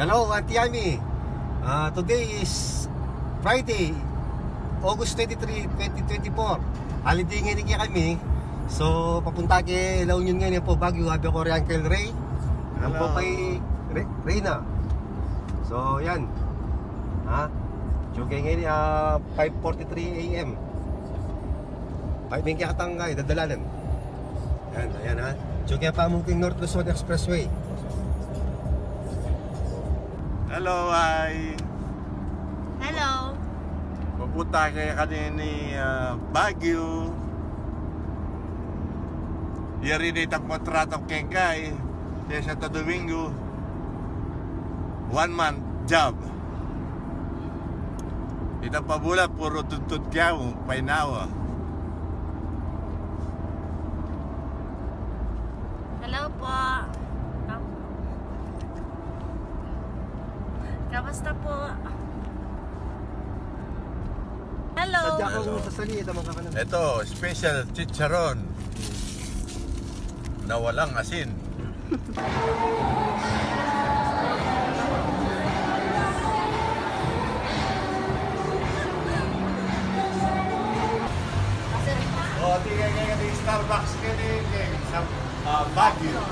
Hello, Auntie Ami. Today is Friday, August 23, 2024. Holiday ngayon kami. So, papunta kay La Union ngayon po, Baguio. Habi ako rin Uncle Ray. Ang po kay Reyna. So, yan. So, ngayon 5:43 AM. 5 mingi katangay, dadalanan. Yan, ayan ha. So, kaya pamungking North Luzon Expressway. Hello, hi. Hello. Pupunta kayo kanini Baguio. Yari na itang kontratong kengkay. Kaya Santo Domingo. 1 month job. Itang pabulan, puro tuntut kaya mo, painawa. Hello po. Kamusta po? Hello. Sadya kang sasali, ito mga kanan. Ito, special chicharon na walang asin. Oh, tingnan kayo ng Starbucks kayo sa Baguio.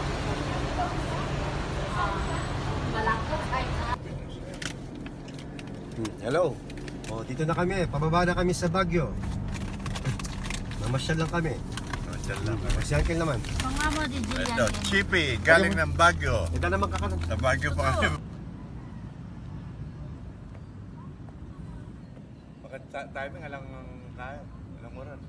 Hello. Dito na kami. Pababa na kami sa Baguio. Mamasyal lang kami. Masyal lang. Si Uncle naman. Pangamo di Ito, Julian. Chippy, galing ng Baguio. Ito naman kakanan. Sa Baguio pa kami. Bakit timing alang tayo? Alang oras?